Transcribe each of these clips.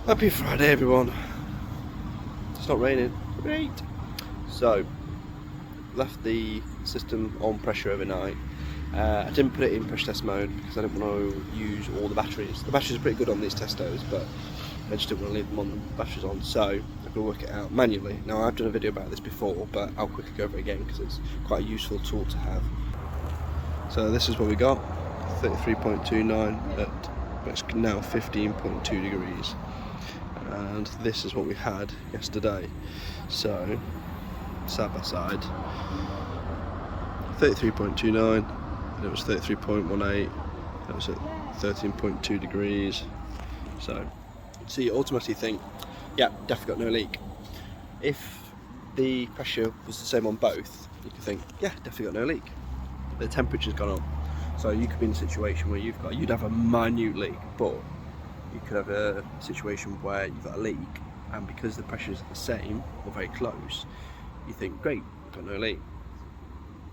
Happy Friday, everyone. It's not raining. Great. So, left the system on pressure overnight. I didn't put it in pressure test mode because I didn't want to use all the batteries. The batteries are pretty good on these testos, but I just didn't want to leave them on the batteries on, so I'm going to work it out manually. Now, I've done a video about this before, but I'll quickly go over it again because it's quite a useful tool to have. So this is what we got, 33.29 at it's now 15.2 degrees. And this is what we had yesterday. So, side by side, 33.29, and it was 33.18, that was at 13.2 degrees. So you automatically think, yeah, definitely got no leak. If the pressure was the same on both, you could think, yeah, definitely got no leak. The temperature's gone up. So you could be in a situation where you'd have a minute leak, but you could have a situation where you've got a leak, and because the pressure is the same or very close, you think, great, got no leak,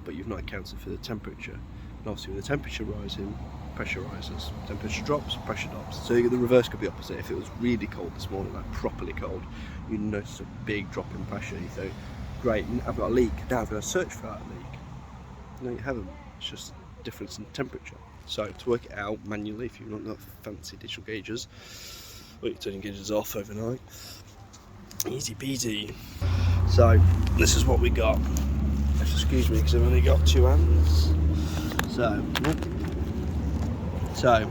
but you've not accounted for the temperature. And obviously with the temperature rising, pressure rises. Temperature drops, pressure drops. So the reverse could be opposite. If it was really cold this morning, like properly cold, you notice a big drop in pressure. You think, great, I've got a leak, now I've got to search for that leak. No, you haven't. It's just difference in temperature. So to work it out manually, if you've not got fancy digital gauges, or you're turning gauges off overnight, easy peasy. So this is what we got. Excuse me, because I've only got two hands. So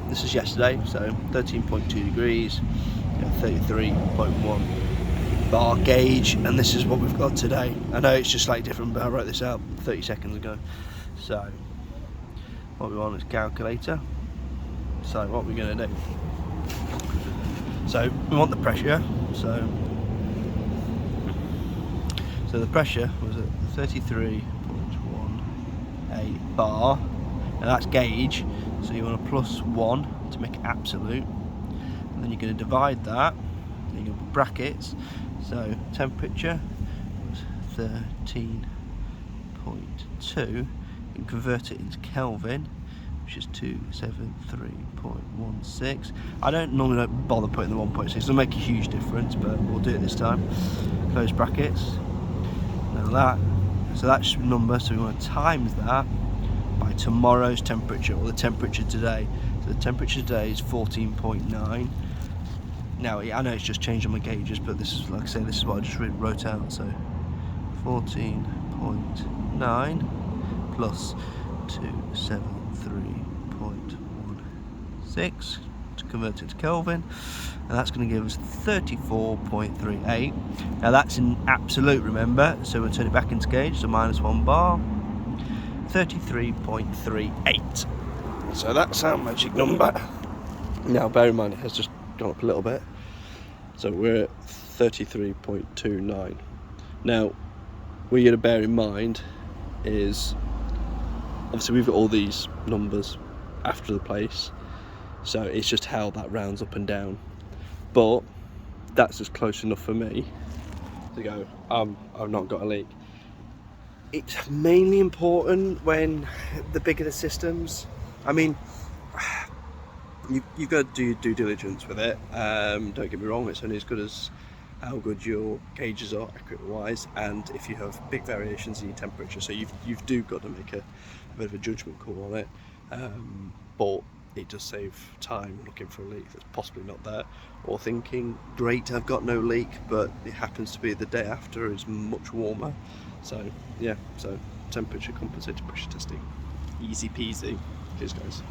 this is yesterday. So 13.2 degrees, 33.1 bar gauge, and this is what we've got today. I know it's just slightly different, but I wrote this out 30 seconds ago. So what we want is calculator. So what we're going to do, so we want the pressure. So the pressure was at 33.18 bar. Now that's gauge, so you want a +1 to make it absolute, and then you're going to divide that, and you're going to put brackets. So temperature was 13.2, and convert it into Kelvin, which is 273.16. I don't normally bother putting the 1.6, it'll make a huge difference, but we'll do it this time. Close brackets. Now that, so that's the number, so we want to times that by tomorrow's temperature, or the temperature today. So the temperature today is 14.9. Now I know it's just changed on my gauges, but this is, like I say, this is what I just wrote out. So 14.9 plus 273.16 to convert it to Kelvin, and that's going to give us 34.38. Now that's in absolute, remember, so we'll turn it back into gauge, so -1 bar, 33.38. So that's our magic number. Now bear in mind it has just gone up a little bit, so we're at 33.29. Now what you're going to bear in mind is, obviously we've got all these numbers after the place, so it's just how that rounds up and down, but that's just close enough for me to go, I've not got a leak. It's mainly important when the bigger the systems. I mean, you've got to do due diligence with it. Don't get me wrong, it's only as good as how good your gauges are accurate wise, and if you have big variations in your temperature, so you've got to make a bit of a judgment call on it, but it does save time looking for a leak that's possibly not there, or thinking, great, I've got no leak, but it happens to be the day after is much warmer. So yeah, so temperature compensated pressure testing, easy peasy. Cheers guys.